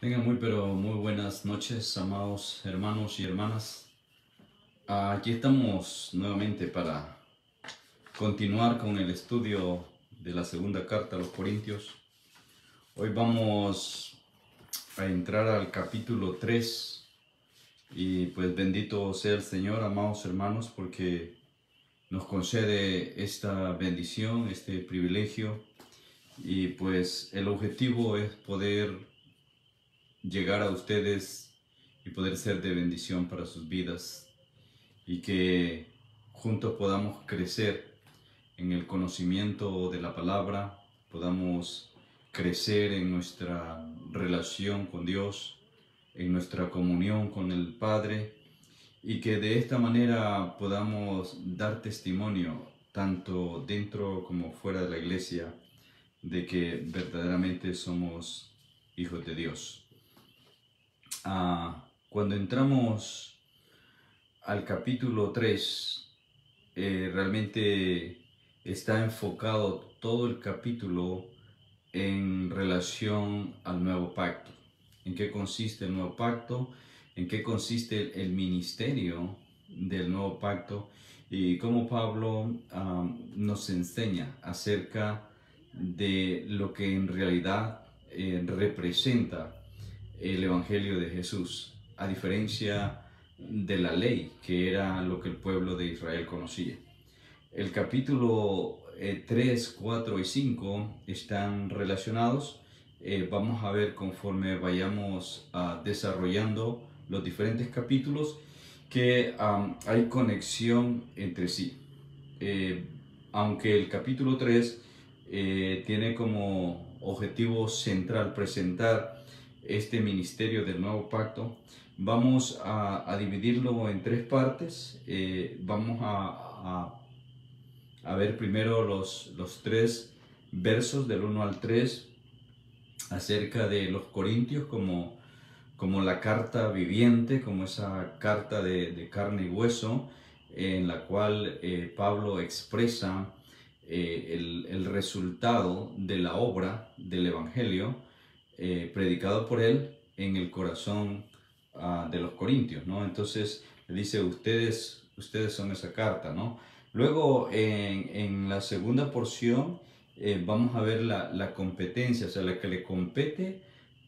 Tengan pero muy buenas noches, amados hermanos y hermanas. Aquí estamos nuevamente para continuar con el estudio de la segunda carta a los Corintios. Hoy vamos a entrar al capítulo 3 y pues bendito sea el Señor, amados hermanos, porque nos concede esta bendición, este privilegio, y pues el objetivo es poder llegar a ustedes y poder ser de bendición para sus vidas, y que juntos podamos crecer en el conocimiento de la palabra, podamos crecer en nuestra relación con Dios, en nuestra comunión con el Padre, y que de esta manera podamos dar testimonio tanto dentro como fuera de la iglesia de que verdaderamente somos hijos de Dios. Cuando entramos al capítulo 3, realmente está enfocado todo el capítulo en relación al nuevo pacto. ¿En qué consiste el nuevo pacto? ¿En qué consiste el ministerio del nuevo pacto? Y cómo Pablo nos enseña acerca de lo que en realidad representa el Evangelio de Jesús, a diferencia de la ley, que era lo que el pueblo de Israel conocía. El capítulo 3, 4 y 5 están relacionados. Vamos a ver conforme vayamos desarrollando los diferentes capítulos que hay conexión entre sí. Aunque el capítulo 3 tiene como objetivo central presentar este ministerio del nuevo pacto, vamos a dividirlo en tres partes. Vamos a ver primero los tres versos del 1 al 3 acerca de los Corintios como la carta viviente, como esa carta de carne y hueso, en la cual Pablo expresa el resultado de la obra del Evangelio predicado por él en el corazón de los corintios, ¿no? Entonces le dice, ustedes son esa carta, ¿no? Luego en la segunda porción vamos a ver la competencia, o sea, la que le compete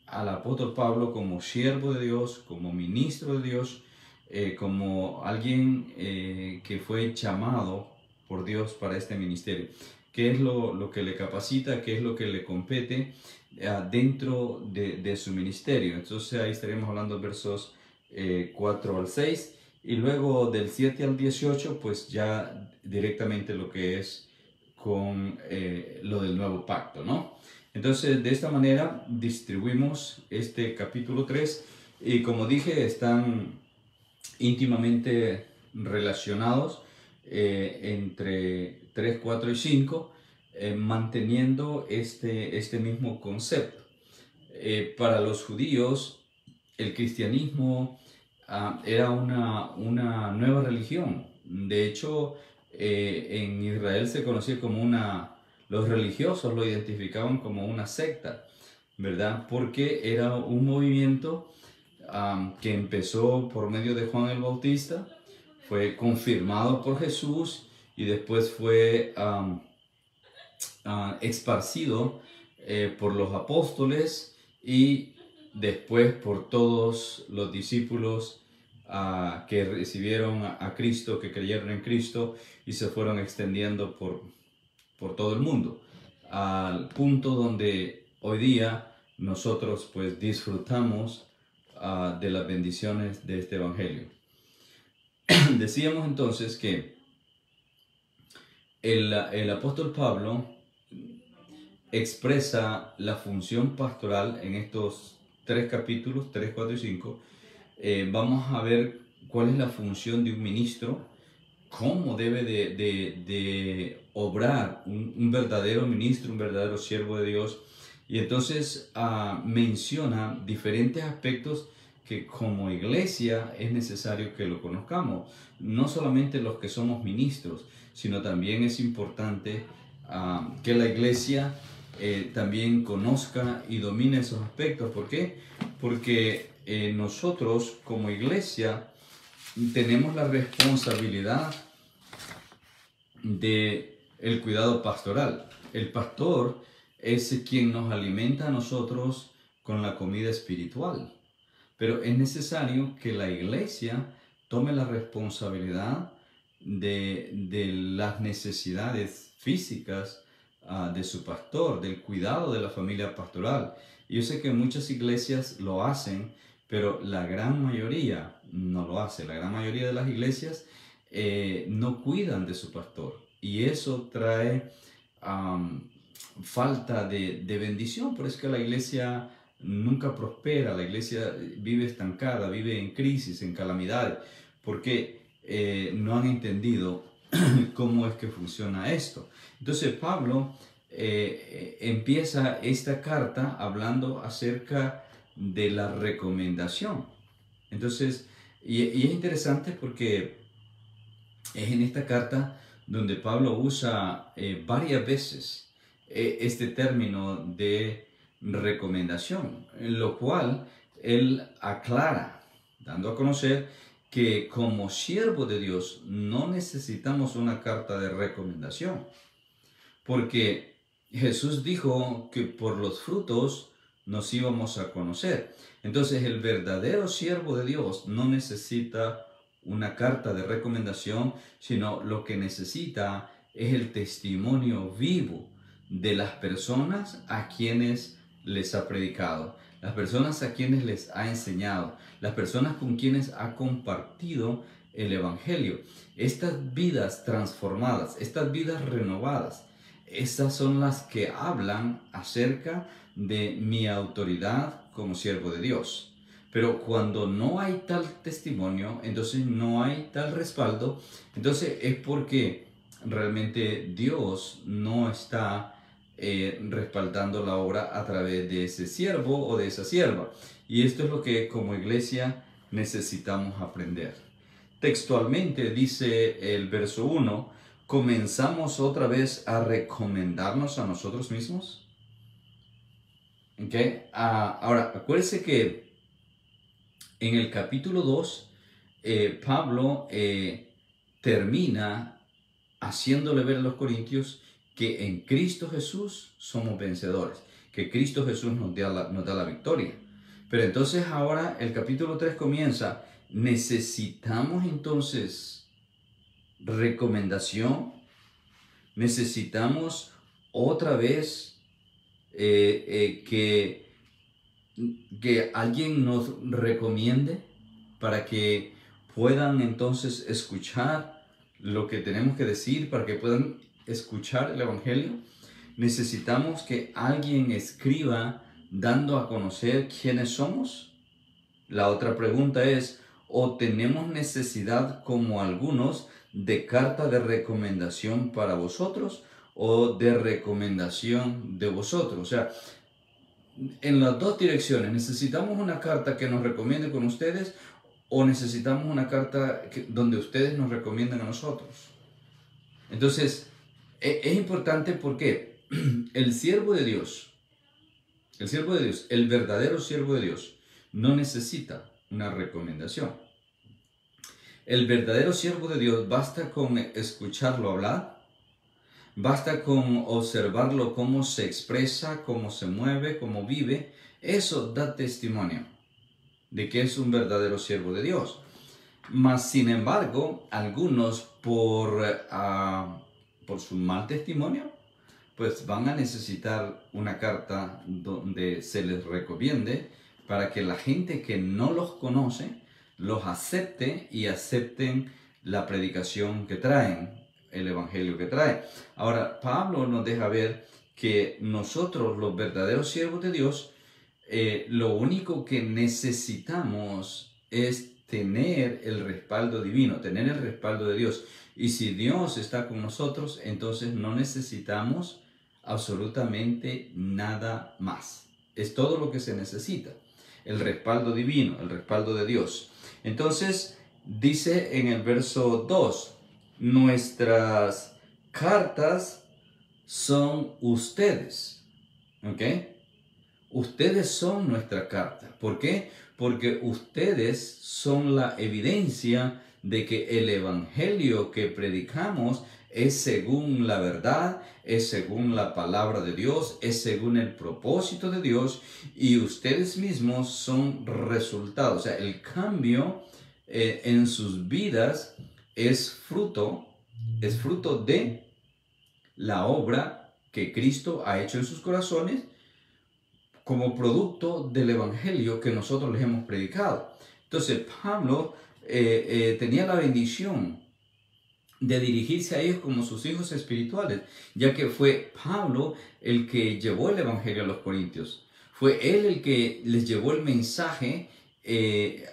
al apóstol Pablo como siervo de Dios, como ministro de Dios, como alguien que fue llamado por Dios para este ministerio. ¿Qué es lo que le capacita? ¿Qué es lo que le compete dentro de su ministerio? Entonces ahí estaremos hablando versos 4 al 6, y luego del 7 al 18 pues ya directamente lo que es con lo del nuevo pacto, ¿no? Entonces de esta manera distribuimos este capítulo 3, y como dije están íntimamente relacionados entre 3, 4 y 5, manteniendo este mismo concepto. Para los judíos, el cristianismo era una nueva religión. De hecho, en Israel se conocía como los religiosos lo identificaban como una secta, ¿verdad? Porque era un movimiento que empezó por medio de Juan el Bautista, fue confirmado por Jesús y después fue esparcido por los apóstoles y después por todos los discípulos que recibieron a Cristo, que creyeron en Cristo, y se fueron extendiendo por todo el mundo, al punto donde hoy día nosotros pues disfrutamos de las bendiciones de este evangelio. Decíamos entonces que el apóstol Pablo expresa la función pastoral en estos tres capítulos, 3, 4 y 5. Vamos a ver cuál es la función de un ministro, cómo debe de obrar un verdadero ministro, un verdadero siervo de Dios. Y entonces menciona diferentes aspectos que como iglesia es necesario que lo conozcamos. No solamente los que somos ministros, sino también es importante que la iglesia también conozca y domine esos aspectos. ¿Por qué? porque nosotros como iglesia tenemos la responsabilidad de el cuidado pastoral. El pastor es quien nos alimenta a nosotros con la comida espiritual, pero es necesario que la iglesia tome la responsabilidad de las necesidades físicas de su pastor, del cuidado de la familia pastoral. Yo sé que muchas iglesias lo hacen, pero la gran mayoría no lo hace. La gran mayoría de las iglesias no cuidan de su pastor, y eso trae falta de bendición. Por eso que la iglesia nunca prospera, la iglesia vive estancada, vive en crisis, en calamidad, porque no han entendido cómo es que funciona esto. Entonces Pablo empieza esta carta hablando acerca de la recomendación. Entonces, y es interesante porque es en esta carta donde Pablo usa varias veces este término de recomendación, en lo cual él aclara, dando a conocer que como siervo de Dios no necesitamos una carta de recomendación, porque Jesús dijo que por los frutos nos íbamos a conocer. Entonces el verdadero siervo de Dios no necesita una carta de recomendación, sino lo que necesita es el testimonio vivo de las personas a quienes les ha predicado, las personas a quienes les ha enseñado, las personas con quienes ha compartido el Evangelio. Estas vidas transformadas, estas vidas renovadas, estas son las que hablan acerca de mi autoridad como siervo de Dios. Pero cuando no hay tal testimonio, entonces no hay tal respaldo, entonces es porque realmente Dios no está respaldando la obra a través de ese siervo o de esa sierva. Y esto es lo que como iglesia necesitamos aprender. Textualmente dice el verso 1, ¿comenzamos otra vez a recomendarnos a nosotros mismos? ¿Okay? Ahora, acuérdense que en el capítulo 2, Pablo termina haciéndole ver a los corintios que en Cristo Jesús somos vencedores, que Cristo Jesús nos da la victoria. Pero entonces ahora el capítulo 3 comienza, necesitamos entonces recomendación, necesitamos otra vez que alguien nos recomiende para que puedan entonces escuchar lo que tenemos que decir, para que puedan escuchar el Evangelio. Necesitamos que alguien escriba dando a conocer quiénes somos. La otra pregunta es, ¿o tenemos necesidad como algunos de carta de recomendación para vosotros o de recomendación de vosotros? O sea, en las dos direcciones, ¿necesitamos una carta que nos recomiende con ustedes o necesitamos una carta donde ustedes nos recomiendan a nosotros? Entonces, es importante porque el siervo de Dios, el verdadero siervo de Dios, no necesita una recomendación. El verdadero siervo de Dios basta con escucharlo hablar, basta con observarlo cómo se expresa, cómo se mueve, cómo vive. Eso da testimonio de que es un verdadero siervo de Dios. Mas, sin embargo, algunos por su mal testimonio, pues van a necesitar una carta donde se les recomiende para que la gente que no los conoce los acepte y acepten la predicación que traen, el evangelio que trae. Ahora, Pablo nos deja ver que nosotros, los verdaderos siervos de Dios, lo único que necesitamos es tener el respaldo divino, tener el respaldo de Dios. Y si Dios está con nosotros, entonces no necesitamos absolutamente nada más. Es todo lo que se necesita. El respaldo divino, el respaldo de Dios. Entonces, dice en el verso 2, nuestras cartas son ustedes. ¿Ok? ustedes son nuestra carta. ¿Por qué? Porque ustedes son la evidencia de que el evangelio que predicamos es según la verdad, es según la palabra de Dios, es según el propósito de Dios, y ustedes mismos son resultados. O sea, el cambio en sus vidas es fruto de la obra que Cristo ha hecho en sus corazones como producto del evangelio que nosotros les hemos predicado. Entonces, Pablo tenía la bendición de dirigirse a ellos como sus hijos espirituales, ya que fue Pablo el que llevó el evangelio a los corintios. Fue él el que les llevó el mensaje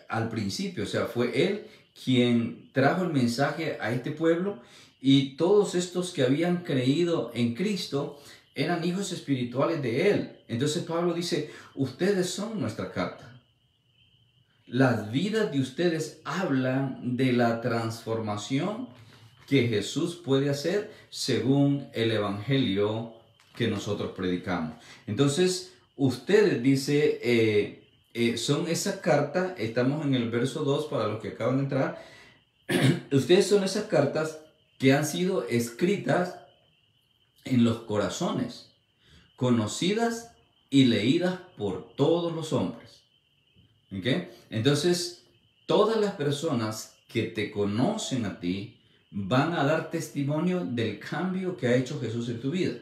al principio, o sea, fue él quien trajo el mensaje a este pueblo, y todos estos que habían creído en Cristo eran hijos espirituales de él. Entonces Pablo dice, ustedes son nuestra carta. Las vidas de ustedes hablan de la transformación que Jesús puede hacer según el evangelio que nosotros predicamos. Entonces, ustedes, dice, son esa carta. Estamos en el verso 2 para los que acaban de entrar. Ustedes son esas cartas que han sido escritas en los corazones, conocidas y leídas por todos los hombres. ¿Okay? Entonces, todas las personas que te conocen a ti van a dar testimonio del cambio que ha hecho Jesús en tu vida.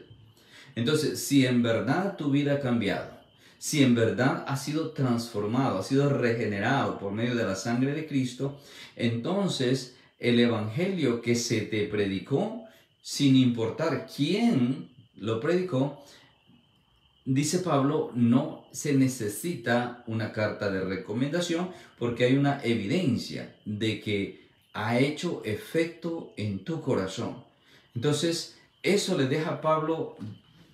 Entonces, si en verdad tu vida ha cambiado, si en verdad ha sido transformado, ha sido regenerado por medio de la sangre de Cristo, entonces el evangelio que se te predicó, sin importar quién lo predicó, dice Pablo, no se necesita una carta de recomendación, porque hay una evidencia de que ha hecho efecto en tu corazón. Entonces, eso le deja a Pablo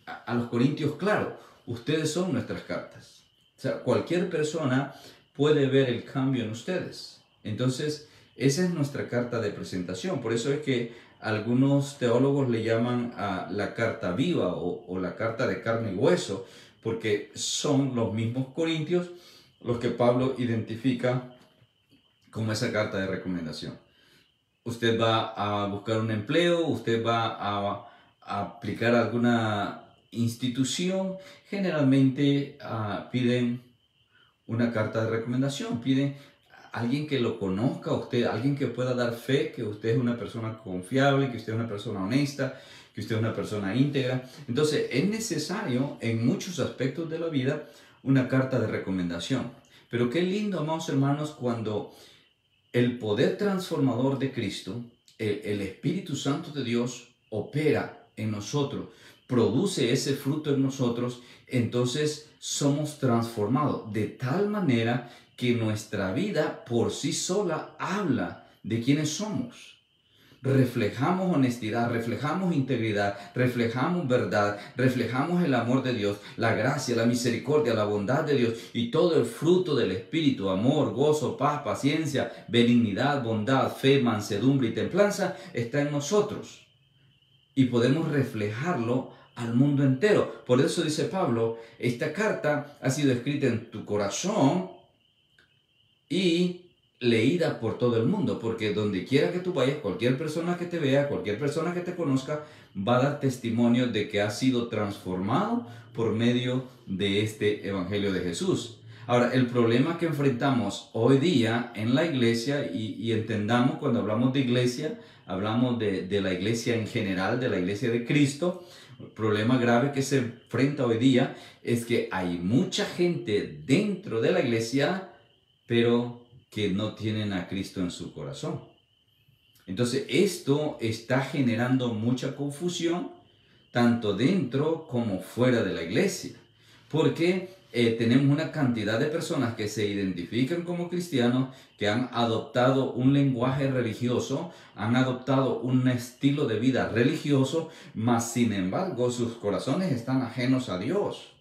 a los corintios claro: ustedes son nuestras cartas. O sea, cualquier persona puede ver el cambio en ustedes. Entonces, esa es nuestra carta de presentación. Por eso es que algunos teólogos le llaman a la carta viva o la carta de carne y hueso, porque son los mismos corintios los que Pablo identifica como esa carta de recomendación. Usted va a buscar un empleo, usted va a aplicar a alguna institución, generalmente piden una carta de recomendación, piden alguien que lo conozca a usted, alguien que pueda dar fe que usted es una persona confiable, que usted es una persona honesta, que usted es una persona íntegra. Entonces, es necesario en muchos aspectos de la vida una carta de recomendación. Pero qué lindo, amados hermanos, cuando el poder transformador de Cristo, el Espíritu Santo de Dios, opera en nosotros, produce ese fruto en nosotros, entonces somos transformados de tal manera que nuestra vida por sí sola habla de quiénes somos. Reflejamos honestidad, reflejamos integridad, reflejamos verdad, reflejamos el amor de Dios, la gracia, la misericordia, la bondad de Dios y todo el fruto del Espíritu: amor, gozo, paz, paciencia, benignidad, bondad, fe, mansedumbre y templanza está en nosotros. Y podemos reflejarlo al mundo entero. Por eso dice Pablo, esta carta ha sido escrita en tu corazón y leída por todo el mundo, porque donde quiera que tú vayas, cualquier persona que te vea, cualquier persona que te conozca, va a dar testimonio de que ha sido transformado por medio de este evangelio de Jesús. Ahora, el problema que enfrentamos hoy día en la iglesia, y entendamos, cuando hablamos de iglesia, hablamos de la iglesia en general, de la iglesia de Cristo. El problema grave que se enfrenta hoy día es que hay mucha gente dentro de la iglesia, pero que no tienen a Cristo en su corazón. Entonces, esto está generando mucha confusión, tanto dentro como fuera de la iglesia, porque tenemos una cantidad de personas que se identifican como cristianos, que han adoptado un lenguaje religioso, han adoptado un estilo de vida religioso, mas sin embargo sus corazones están ajenos a Dios.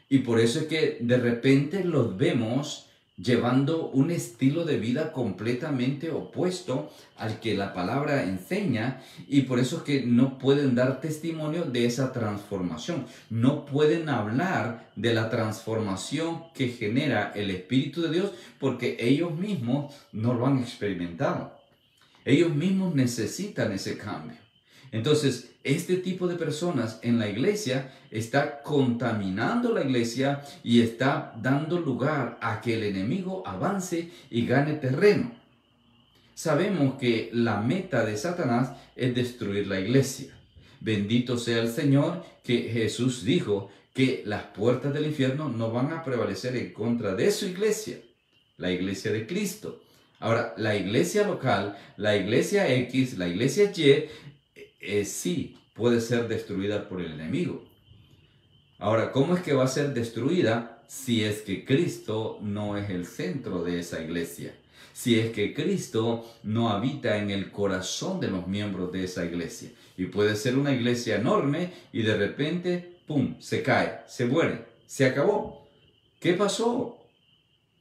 Y por eso es que de repente los vemos llevando un estilo de vida completamente opuesto al que la palabra enseña, y por eso es que no pueden dar testimonio de esa transformación, no pueden hablar de la transformación que genera el Espíritu de Dios porque ellos mismos no lo han experimentado. Ellos mismos necesitan ese cambio. Entonces, este tipo de personas en la iglesia está contaminando la iglesia y está dando lugar a que el enemigo avance y gane terreno. Sabemos que la meta de Satanás es destruir la iglesia. Bendito sea el Señor, que Jesús dijo que las puertas del infierno no van a prevalecer en contra de su iglesia, la iglesia de Cristo. Ahora, la iglesia local, la iglesia X, la iglesia Y, sí puede ser destruida por el enemigo. Ahora, ¿cómo es que va a ser destruida si es que Cristo no es el centro de esa iglesia? Si es que Cristo no habita en el corazón de los miembros de esa iglesia. Y puede ser una iglesia enorme y de repente, ¡pum!, se cae, se muere, se acabó. ¿Qué pasó?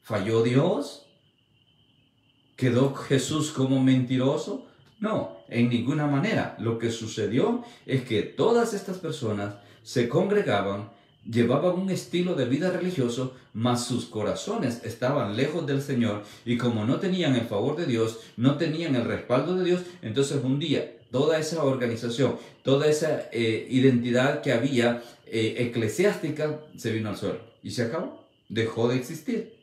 ¿Falló Dios? ¿Quedó Jesús como mentiroso? No, en ninguna manera. Lo que sucedió es que todas estas personas se congregaban, llevaban un estilo de vida religioso, mas sus corazones estaban lejos del Señor, y como no tenían el favor de Dios, no tenían el respaldo de Dios, entonces un día toda esa organización, toda esa identidad que había eclesiástica se vino al suelo y se acabó, dejó de existir.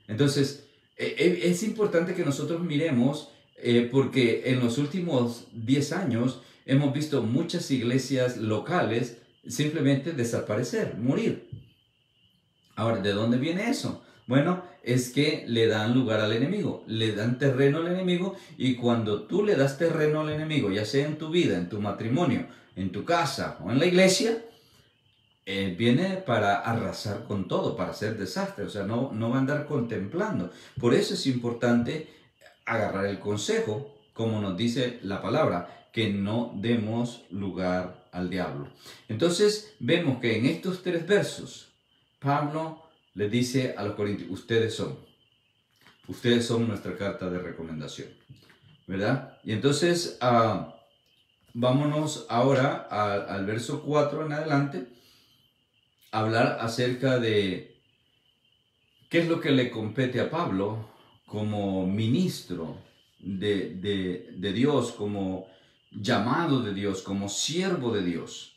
Entonces, es importante que nosotros miremos, porque en los últimos 10 años hemos visto muchas iglesias locales simplemente desaparecer, morir. Ahora, ¿de dónde viene eso? Bueno, es que le dan lugar al enemigo, le dan terreno al enemigo, y cuando tú le das terreno al enemigo, ya sea en tu vida, en tu matrimonio, en tu casa o en la iglesia, viene para arrasar con todo, para hacer desastre. O sea, no va a andar contemplando. Por eso es importante agarrar el consejo, como nos dice la palabra, que no demos lugar al diablo. Entonces vemos que en estos 3 versos Pablo le dice a los corintios: ustedes son nuestra carta de recomendación, ¿verdad? Y entonces vámonos ahora al verso 4 en adelante, hablar acerca de qué es lo que le compete a Pablo como ministro de Dios, como llamado de Dios, como siervo de Dios,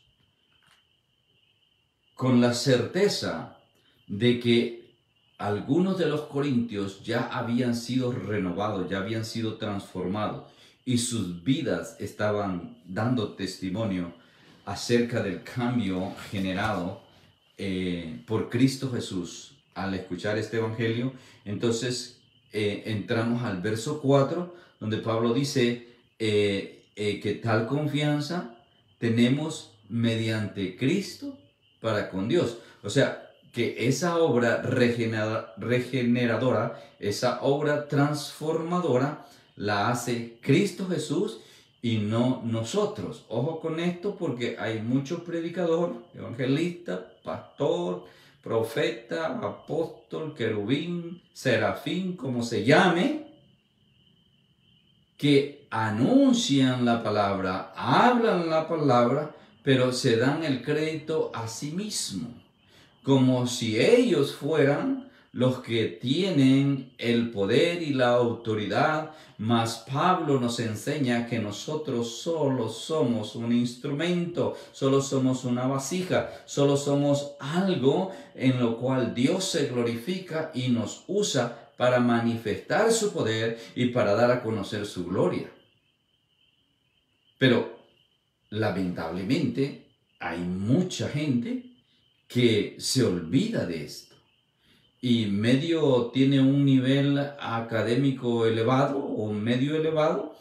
con la certeza de que algunos de los corintios ya habían sido renovados, ya habían sido transformados, y sus vidas estaban dando testimonio acerca del cambio generado por Cristo Jesús al escuchar este evangelio. Entonces entramos al verso 4, donde Pablo dice que tal confianza tenemos mediante Cristo para con Dios. O sea, que esa obra regeneradora, esa obra transformadora, la hace Cristo Jesús y no nosotros. Ojo con esto, porque hay muchos predicadores, evangelistas, pastor, profeta, apóstol, querubín, serafín, como se llame, que anuncian la palabra, hablan la palabra, pero se dan el crédito a sí mismos, como si ellos fueran los que tienen el poder y la autoridad. Mas Pablo nos enseña que nosotros solo somos un instrumento, solo somos una vasija, solo somos algo en lo cual Dios se glorifica y nos usa para manifestar su poder y para dar a conocer su gloria. Pero lamentablemente hay mucha gente que se olvida de esto, y medio tiene un nivel académico elevado o medio elevado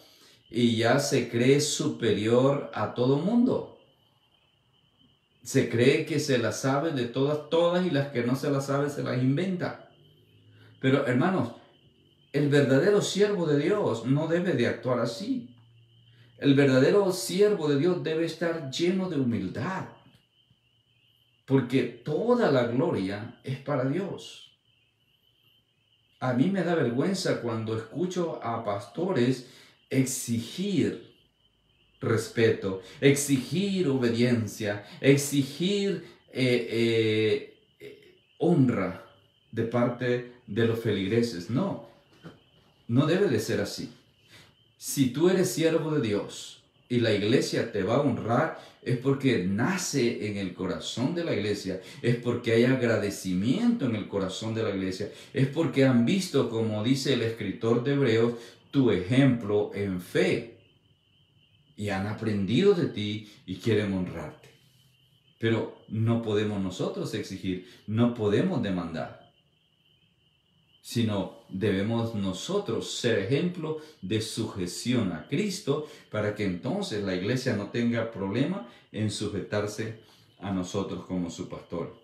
y ya se cree superior a todo mundo. Se cree que se las sabe de todas, y las que no se las sabe se las inventa. Pero hermanos, el verdadero siervo de Dios no debe de actuar así. El verdadero siervo de Dios debe estar lleno de humildad, porque toda la gloria es para Dios. A mí me da vergüenza cuando escucho a pastores exigir respeto, exigir obediencia, exigir honra de parte de los feligreses. No, no debe de ser así. Si tú eres siervo de Dios y la iglesia te va a honrar, es porque nace en el corazón de la iglesia, es porque hay agradecimiento en el corazón de la iglesia, es porque han visto, como dice el escritor de Hebreos, tu ejemplo en fe y han aprendido de ti y quieren honrarte. Pero no podemos nosotros exigir, no podemos demandar, sino debemos nosotros ser ejemplo de sujeción a Cristo para que entonces la iglesia no tenga problema en sujetarse a nosotros como su pastor.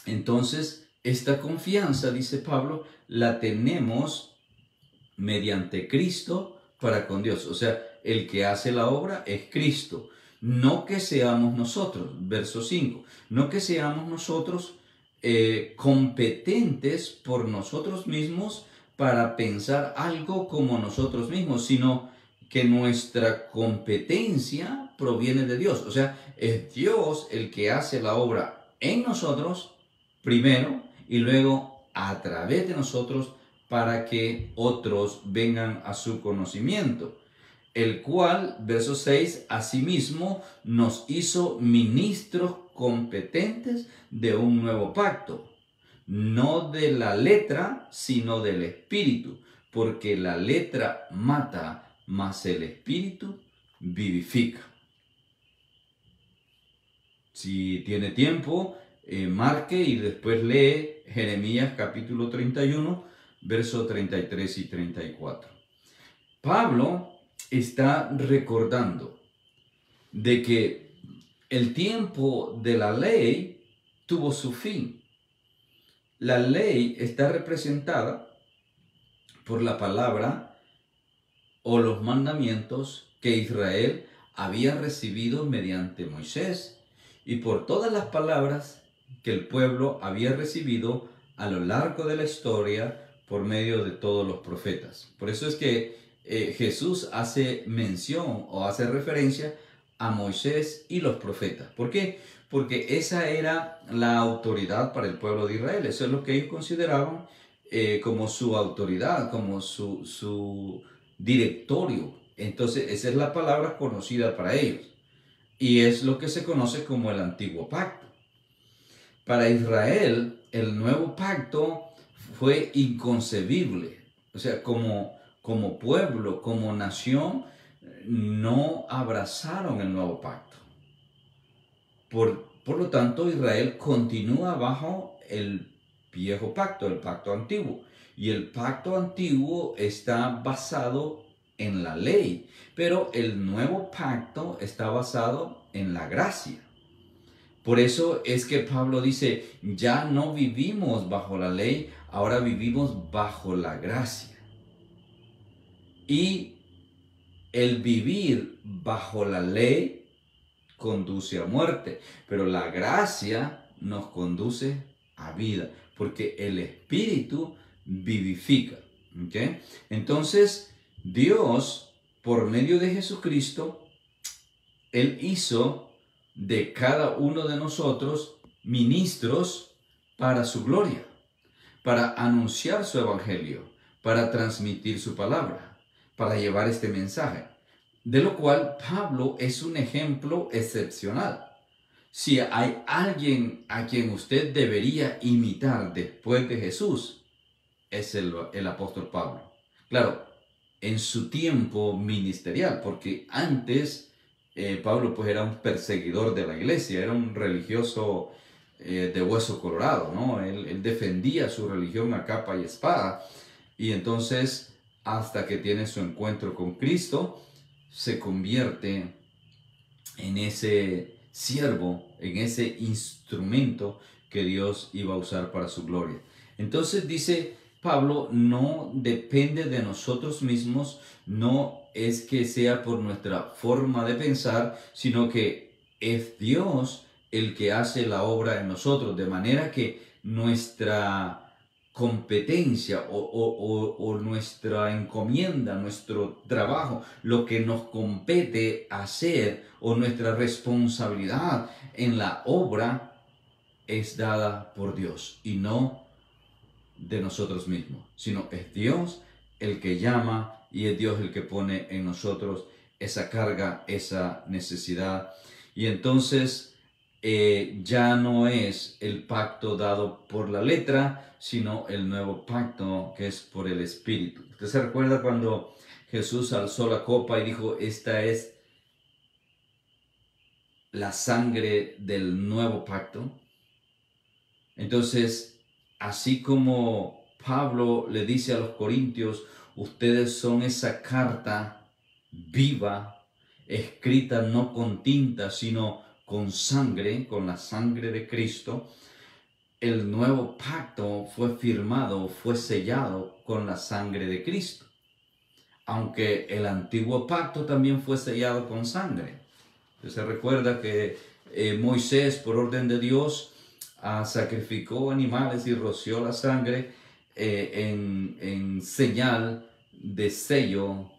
Entonces, esta confianza, dice Pablo, la tenemos mediante Cristo para con Dios. O sea, el que hace la obra es Cristo. No que seamos nosotros, verso 5, no que seamos nosotros competentes por nosotros mismos para pensar algo como nosotros mismos, sino que nuestra competencia proviene de Dios. O sea, es Dios el que hace la obra en nosotros primero y luego a través de nosotros para que otros vengan a su conocimiento. El cual, verso 6, asimismo nos hizo ministros competentes de un nuevo pacto, no de la letra, sino del espíritu, porque la letra mata, mas el espíritu vivifica. Si tiene tiempo, marque y después lee Jeremías capítulo 31, versos 33 y 34. Pablo está recordando de que el tiempo de la ley tuvo su fin. La ley está representada por la palabra o los mandamientos que Israel había recibido mediante Moisés y por todas las palabras que el pueblo había recibido a lo largo de la historia por medio de todos los profetas. Por eso es que Jesús hace mención o hace referencia a Moisés y los profetas. ¿Por qué? Porque esa era la autoridad para el pueblo de Israel. Eso es lo que ellos consideraban como su autoridad, como su directorio. Entonces, esa es la palabra conocida para ellos. Y es lo que se conoce como el antiguo pacto. Para Israel, el nuevo pacto fue inconcebible. O sea, como pueblo, como nación, no abrazaron el nuevo pacto. Por lo tanto, Israel continúa bajo el viejo pacto, el pacto antiguo. Y el pacto antiguo está basado en la ley, pero el nuevo pacto está basado en la gracia. Por eso es que Pablo dice, ya no vivimos bajo la ley, ahora vivimos bajo la gracia. Y el vivir bajo la ley conduce a muerte, pero la gracia nos conduce a vida, porque el Espíritu vivifica. ¿Okay? Entonces, Dios, por medio de Jesucristo, Él hizo de cada uno de nosotros ministros para su gloria, para anunciar su evangelio, para transmitir su palabra, para llevar este mensaje, de lo cual Pablo es un ejemplo excepcional. Si hay alguien a quien usted debería imitar después de Jesús, es el apóstol Pablo. Claro, en su tiempo ministerial, porque antes Pablo pues era un perseguidor de la iglesia, era un religioso de hueso colorado, ¿no? Él defendía su religión a capa y espada, y entonces hasta que tiene su encuentro con Cristo, se convierte en ese siervo, en ese instrumento que Dios iba a usar para su gloria. Entonces dice Pablo, no depende de nosotros mismos, no es que sea por nuestra forma de pensar, sino que es Dios el que hace la obra en nosotros, de manera que nuestra competencia o nuestra encomienda, nuestro trabajo, lo que nos compete hacer o nuestra responsabilidad en la obra es dada por Dios y no de nosotros mismos, sino es Dios el que llama y es Dios el que pone en nosotros esa carga, esa necesidad. Y entonces ya no es el pacto dado por la letra, sino el nuevo pacto que es por el Espíritu. ¿Usted se recuerda cuando Jesús alzó la copa y dijo, esta es la sangre del nuevo pacto? Entonces, así como Pablo le dice a los corintios, ustedes son esa carta viva, escrita no con tinta, sino con sangre, con la sangre de Cristo. El nuevo pacto fue firmado, fue sellado con la sangre de Cristo. Aunque el antiguo pacto también fue sellado con sangre. Se recuerda que Moisés, por orden de Dios, sacrificó animales y roció la sangre en señal de sello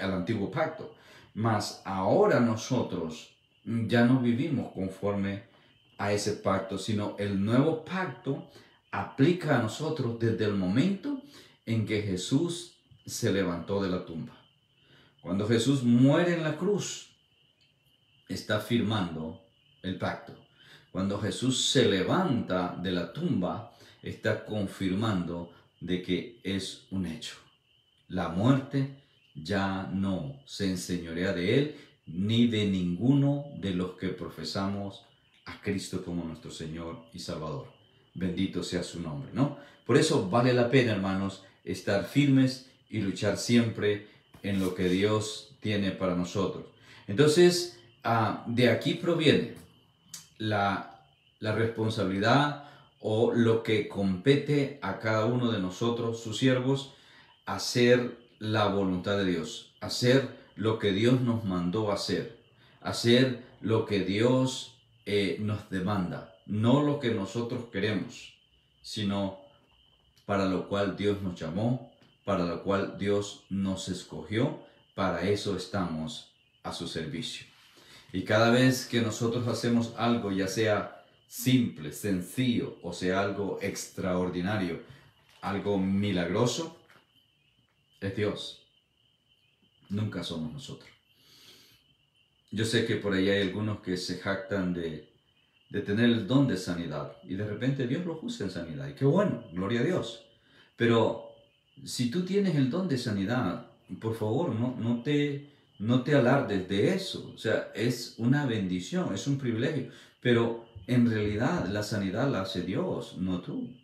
al antiguo pacto. Mas ahora nosotros ya no vivimos conforme a ese pacto, sino el nuevo pacto aplica a nosotros desde el momento en que Jesús se levantó de la tumba. Cuando Jesús muere en la cruz, está firmando el pacto. Cuando Jesús se levanta de la tumba, está confirmando de que es un hecho. La muerte ya no se enseñorea de él, ni de ninguno de los que profesamos a Cristo como nuestro Señor y Salvador. Bendito sea su nombre, ¿no? Por eso vale la pena, hermanos, estar firmes y luchar siempre en lo que Dios tiene para nosotros. Entonces, de aquí proviene la responsabilidad o lo que compete a cada uno de nosotros, sus siervos, hacer la voluntad de Dios, hacer lo que Dios nos mandó hacer lo que Dios nos demanda, no lo que nosotros queremos, sino para lo cual Dios nos llamó, para lo cual Dios nos escogió, para eso estamos a su servicio. Y cada vez que nosotros hacemos algo, ya sea simple, sencillo, o sea algo extraordinario, algo milagroso, es Dios. Nunca somos nosotros. Yo sé que por ahí hay algunos que se jactan de tener el don de sanidad y de repente Dios los usa en sanidad. Y qué bueno, gloria a Dios. Pero si tú tienes el don de sanidad, por favor, no te alardes de eso. O sea, es una bendición, es un privilegio. Pero en realidad la sanidad la hace Dios, no tú.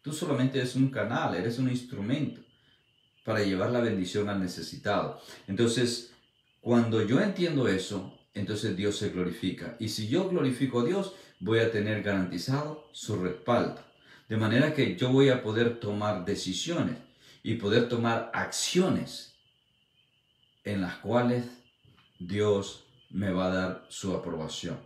Tú solamente eres un canal, eres un instrumento para llevar la bendición al necesitado. Entonces, cuando yo entiendo eso, entonces Dios se glorifica. Y si yo glorifico a Dios, voy a tener garantizado su respaldo. De manera que yo voy a poder tomar decisiones y poder tomar acciones en las cuales Dios me va a dar su aprobación.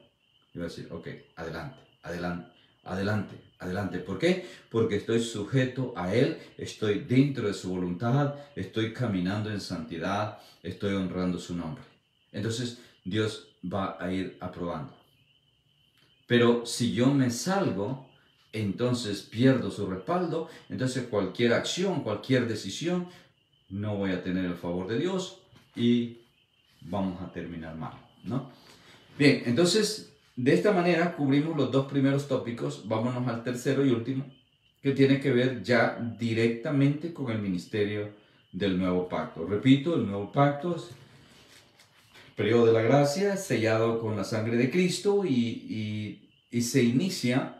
Y va a decir, ok, adelante, adelante, adelante, adelante. ¿Por qué? Porque estoy sujeto a Él, estoy dentro de su voluntad, estoy caminando en santidad, estoy honrando su nombre. Entonces Dios va a ir aprobando. Pero si yo me salgo, entonces pierdo su respaldo, entonces cualquier acción, cualquier decisión, no voy a tener el favor de Dios y vamos a terminar mal, ¿no? Bien, entonces de esta manera cubrimos los dos primeros tópicos. Vámonos al tercero y último, que tiene que ver ya directamente con el ministerio del nuevo pacto. Repito, el nuevo pacto es el periodo de la gracia, sellado con la sangre de Cristo y se inicia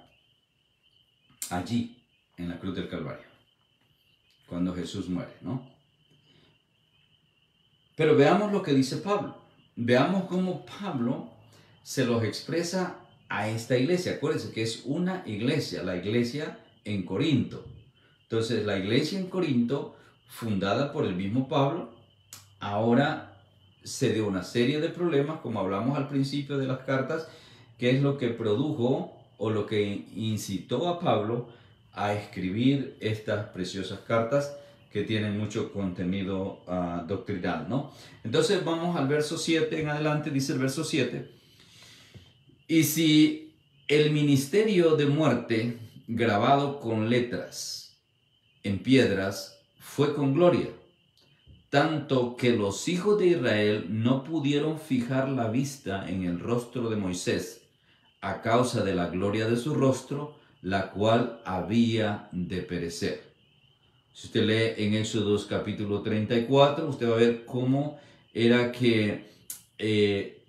allí, en la cruz del Calvario, cuando Jesús muere, ¿no? Pero veamos lo que dice Pablo. Veamos cómo Pablo se los expresa a esta iglesia. Acuérdense que es una iglesia, la iglesia en Corinto. Entonces, la iglesia en Corinto, fundada por el mismo Pablo, ahora se dio una serie de problemas, como hablamos al principio de las cartas, que es lo que produjo o lo que incitó a Pablo a escribir estas preciosas cartas que tienen mucho contenido doctrinal, ¿no? Entonces vamos al verso 7 en adelante, dice el verso 7. Y si el ministerio de muerte grabado con letras en piedras fue con gloria, tanto que los hijos de Israel no pudieron fijar la vista en el rostro de Moisés a causa de la gloria de su rostro, la cual había de perecer. Si usted lee en Éxodo capítulo 34, usted va a ver cómo era que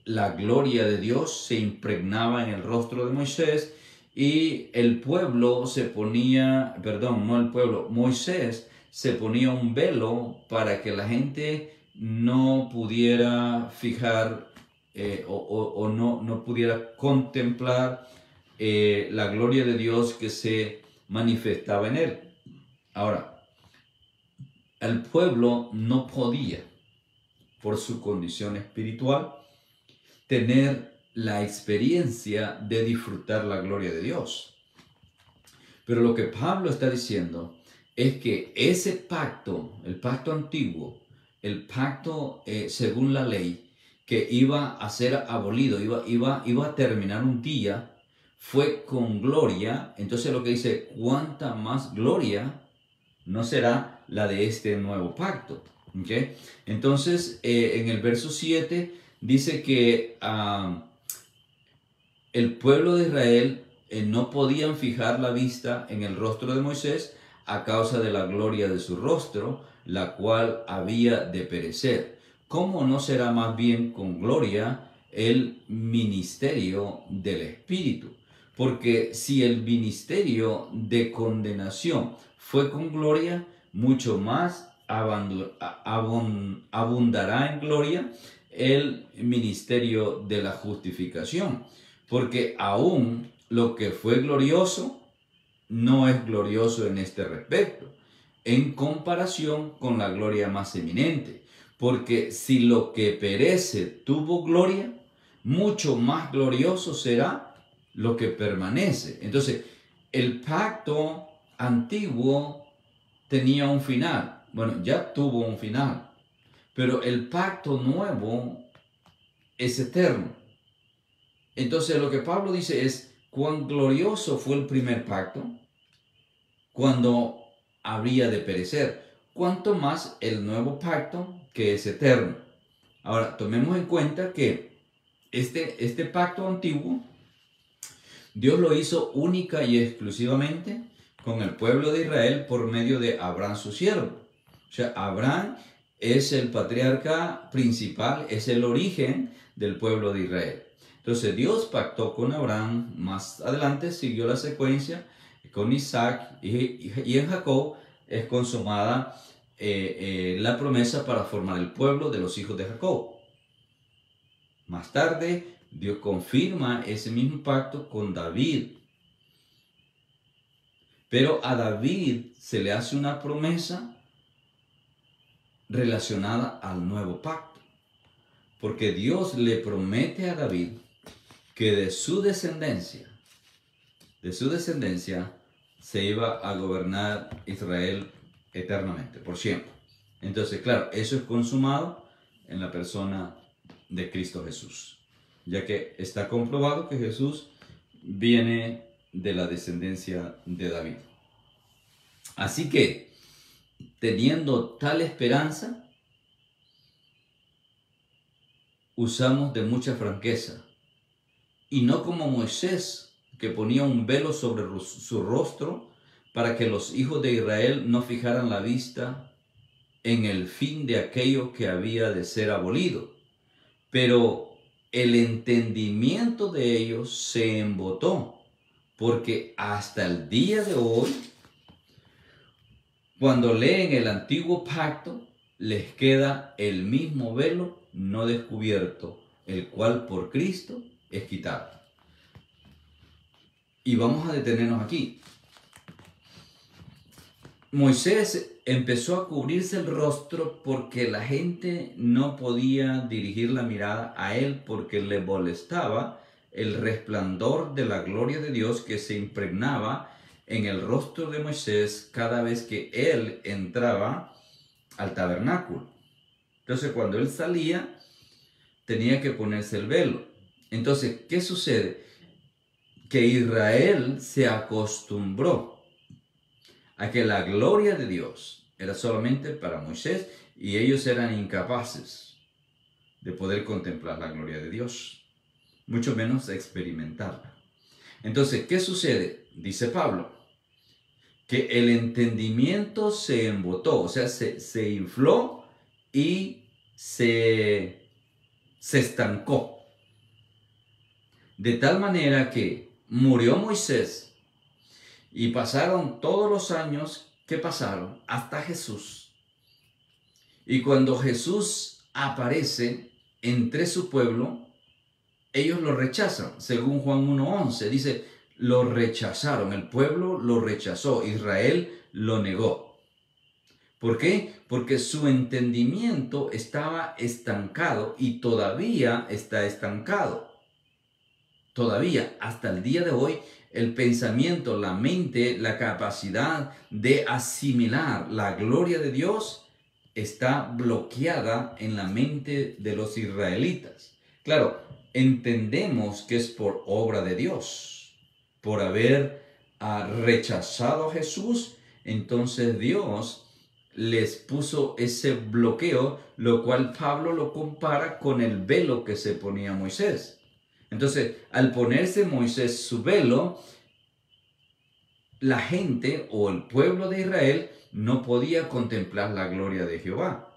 la gloria de Dios se impregnaba en el rostro de Moisés y el pueblo se ponía, perdón, no el pueblo, Moisés se ponía un velo para que la gente no pudiera fijar o no pudiera contemplar la gloria de Dios que se manifestaba en él. Ahora, el pueblo no podía, por su condición espiritual, tener la experiencia de disfrutar la gloria de Dios. Pero lo que Pablo está diciendo es que ese pacto, el pacto antiguo, el pacto según la ley, que iba a ser abolido, iba a terminar un día, fue con gloria. Entonces lo que dice, cuánta más gloria no será la de este nuevo pacto. ¿Okay? Entonces, en el verso 7 dice que el pueblo de Israel no podían fijar la vista en el rostro de Moisés a causa de la gloria de su rostro, la cual había de perecer. ¿Cómo no será más bien con gloria el ministerio del Espíritu? Porque si el ministerio de condenación fue con gloria, mucho más abundará en gloria el ministerio de la justificación. Porque aún lo que fue glorioso no es glorioso en este respecto, en comparación con la gloria más eminente. Porque si lo que perece tuvo gloria, mucho más glorioso será lo que permanece. Entonces, el pacto antiguo tenía un final. Bueno, ya tuvo un final. Pero el pacto nuevo es eterno. Entonces, lo que Pablo dice es, cuán glorioso fue el primer pacto cuando habría de perecer. Cuanto más el nuevo pacto que es eterno. Ahora, tomemos en cuenta que este pacto antiguo, Dios lo hizo única y exclusivamente con el pueblo de Israel por medio de Abraham su siervo. O sea, Abraham es el patriarca principal, es el origen del pueblo de Israel. Entonces Dios pactó con Abraham, más adelante siguió la secuencia con Isaac y en Jacob es consumada la promesa para formar el pueblo de los hijos de Jacob. Más tarde Dios confirma ese mismo pacto con David. Pero a David se le hace una promesa relacionada al nuevo pacto. Porque Dios le promete a David que de su descendencia se iba a gobernar Israel eternamente, por siempre. Entonces, claro, eso es consumado en la persona de Cristo Jesús, ya que está comprobado que Jesús viene de la descendencia de David. Así que, teniendo tal esperanza, usamos de mucha franqueza, y no como Moisés, que ponía un velo sobre su rostro para que los hijos de Israel no fijaran la vista en el fin de aquello que había de ser abolido. Pero el entendimiento de ellos se embotó, porque hasta el día de hoy, cuando leen el antiguo pacto, les queda el mismo velo no descubierto, el cual por Cristo es quitado. Y vamos a detenernos aquí. Moisés empezó a cubrirse el rostro porque la gente no podía dirigir la mirada a él porque le molestaba el resplandor de la gloria de Dios que se impregnaba en el rostro de Moisés cada vez que él entraba al tabernáculo. Entonces, cuando él salía, tenía que ponerse el velo. Entonces, ¿qué sucede? Que Israel se acostumbró a que la gloria de Dios era solamente para Moisés y ellos eran incapaces de poder contemplar la gloria de Dios, mucho menos experimentarla. Entonces, ¿qué sucede? Dice Pablo, que el entendimiento se embotó, o sea, se infló y se estancó. De tal manera que murió Moisés y pasaron todos los años que pasaron hasta Jesús. Y cuando Jesús aparece entre su pueblo, ellos lo rechazan. Según Juan 1:11 dice, lo rechazaron, el pueblo lo rechazó, Israel lo negó. ¿Por qué? Porque su entendimiento estaba estancado y todavía está estancado. Todavía, hasta el día de hoy, el pensamiento, la mente, la capacidad de asimilar la gloria de Dios está bloqueada en la mente de los israelitas. Claro, entendemos que es por obra de Dios, por haber rechazado a Jesús, entonces Dios les puso ese bloqueo, lo cual Pablo lo compara con el velo que se ponía Moisés. Entonces, al ponerse Moisés su velo, la gente o el pueblo de Israel no podía contemplar la gloria de Jehová.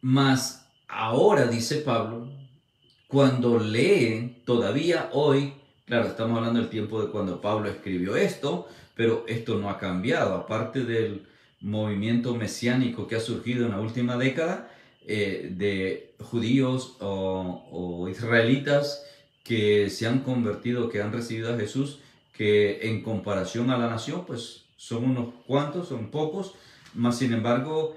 Mas ahora, dice Pablo, cuando lee, todavía hoy, claro, estamos hablando del tiempo de cuando Pablo escribió esto, pero esto no ha cambiado, aparte del movimiento mesiánico que ha surgido en la última década, de judíos o israelitas que se han convertido, que han recibido a Jesús, que en comparación a la nación, pues son unos cuantos, son pocos, mas sin embargo,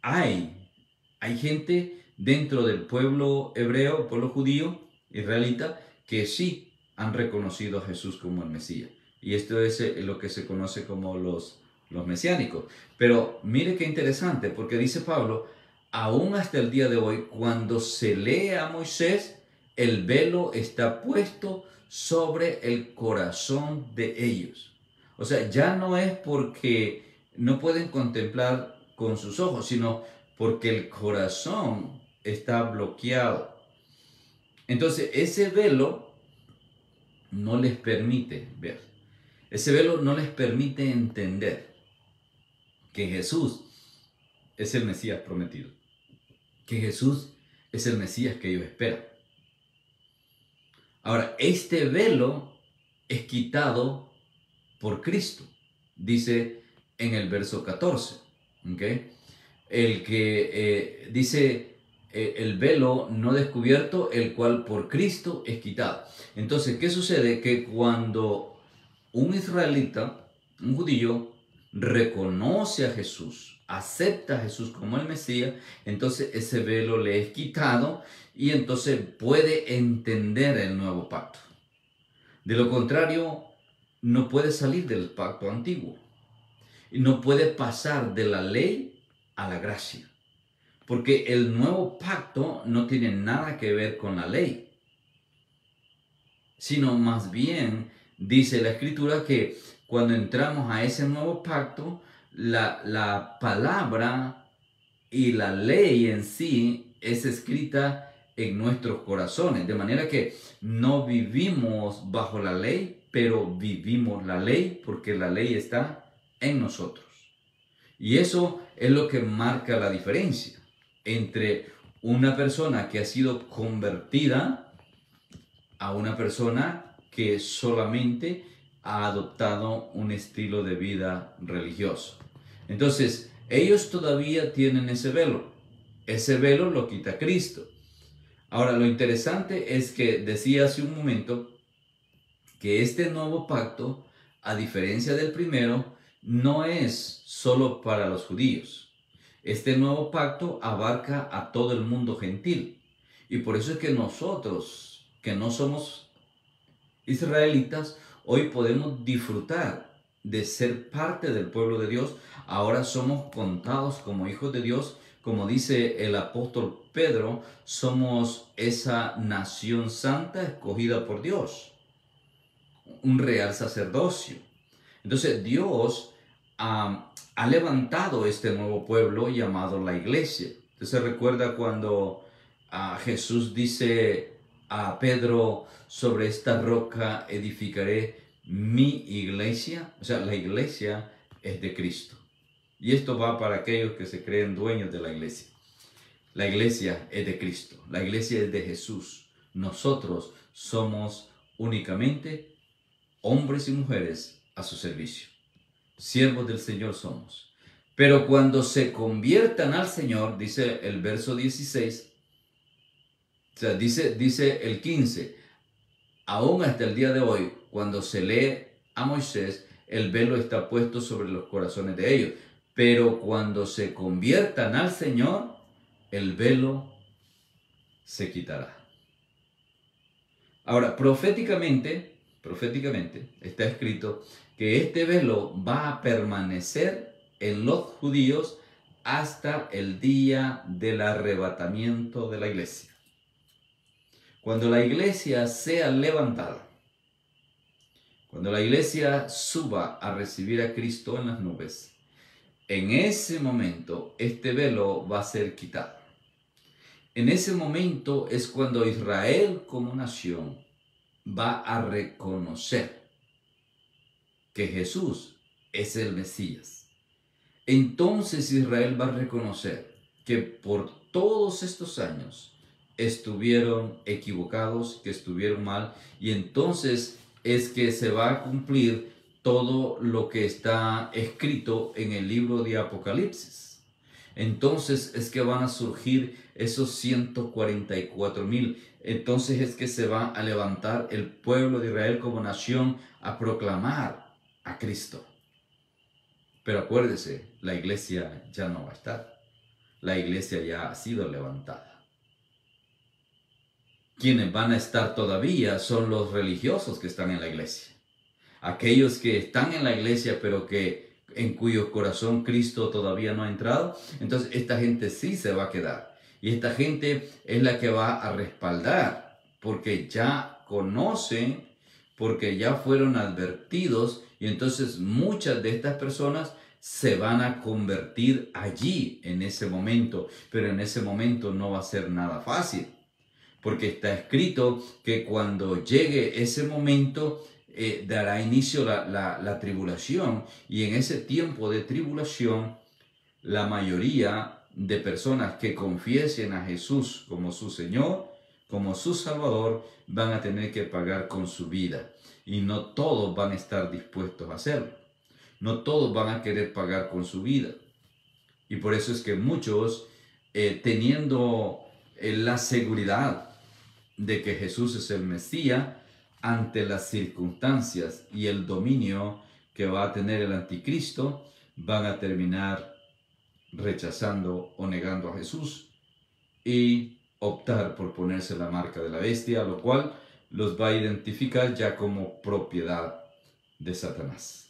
hay gente dentro del pueblo hebreo, pueblo judío, israelita, que sí han reconocido a Jesús como el Mesías. Y esto es lo que se conoce como los mesiánicos. Pero mire qué interesante, porque dice Pablo, aún hasta el día de hoy, cuando se lee a Moisés, el velo está puesto sobre el corazón de ellos. O sea, ya no es porque no pueden contemplar con sus ojos, sino porque el corazón está bloqueado. Entonces, ese velo no les permite ver. Ese velo no les permite entender que Jesús es el Mesías prometido, que Jesús es el Mesías que ellos esperan. Ahora, este velo es quitado por Cristo, dice en el verso 14, ¿okay? El que dice el velo no descubierto, el cual por Cristo es quitado. Entonces, ¿qué sucede? Que cuando un israelita, un judío, reconoce a Jesús, acepta a Jesús como el Mesías, entonces ese velo le es quitado y entonces puede entender el nuevo pacto. De lo contrario, no puede salir del pacto antiguo y no puede pasar de la ley a la gracia, porque el nuevo pacto no tiene nada que ver con la ley, sino más bien dice la Escritura que cuando entramos a ese nuevo pacto, la palabra y la ley en sí es escrita en nuestros corazones, de manera que no vivimos bajo la ley, pero vivimos la ley porque la ley está en nosotros. Y eso es lo que marca la diferencia entre una persona que ha sido convertida a una persona que solamente ha adoptado un estilo de vida religioso. Entonces, ellos todavía tienen ese velo. Ese velo lo quita Cristo. Ahora, lo interesante es que decía hace un momento que este nuevo pacto, a diferencia del primero, no es solo para los judíos. Este nuevo pacto abarca a todo el mundo gentil. Y por eso es que nosotros, que no somos israelitas, hoy podemos disfrutar de ser parte del pueblo de Dios. Ahora somos contados como hijos de Dios. Como dice el apóstol Pedro, somos esa nación santa escogida por Dios, un real sacerdocio. Entonces Dios ha levantado este nuevo pueblo llamado la iglesia. Entonces recuerda cuando Jesús dice a Pedro, sobre esta roca edificaré mi iglesia. O sea, la iglesia es de Cristo. Y esto va para aquellos que se creen dueños de la iglesia. La iglesia es de Cristo, la iglesia es de Jesús. Nosotros somos únicamente hombres y mujeres a su servicio. Siervos del Señor somos. Pero cuando se conviertan al Señor, dice el verso 16, o sea, dice el 15, aún hasta el día de hoy, cuando se lee a Moisés, el velo está puesto sobre los corazones de ellos. Pero cuando se conviertan al Señor, el velo se quitará. Ahora, proféticamente está escrito que este velo va a permanecer en los judíos hasta el día del arrebatamiento de la iglesia. Cuando la iglesia sea levantada, cuando la iglesia suba a recibir a Cristo en las nubes, en ese momento este velo va a ser quitado. En ese momento es cuando Israel como nación va a reconocer que Jesús es el Mesías. Entonces Israel va a reconocer que por todos estos años estuvieron equivocados, que estuvieron mal, y entonces es que se va a cumplir todo lo que está escrito en el libro de Apocalipsis. Entonces es que van a surgir esos 144,000. Entonces es que se va a levantar el pueblo de Israel como nación a proclamar a Cristo. Pero acuérdese, la iglesia ya no va a estar. La iglesia ya ha sido levantada. Quienes van a estar todavía son los religiosos que están en la iglesia. Aquellos que están en la iglesia pero en cuyo corazón Cristo todavía no ha entrado, entonces esta gente sí se va a quedar. Y esta gente es la que va a respaldar, porque ya conocen, porque ya fueron advertidos, y entonces muchas de estas personas se van a convertir allí en ese momento. Pero en ese momento no va a ser nada fácil, porque está escrito que cuando llegue ese momento, dará inicio la tribulación, y en ese tiempo de tribulación la mayoría de personas que confiesen a Jesús como su Señor, como su Salvador, van a tener que pagar con su vida, y no todos van a estar dispuestos a hacerlo. No todos van a querer pagar con su vida, y por eso es que muchos, teniendo la seguridad de que Jesús es el Mesías, ante las circunstancias y el dominio que va a tener el anticristo, van a terminar rechazando o negando a Jesús y optar por ponerse la marca de la bestia, lo cual los va a identificar ya como propiedad de Satanás,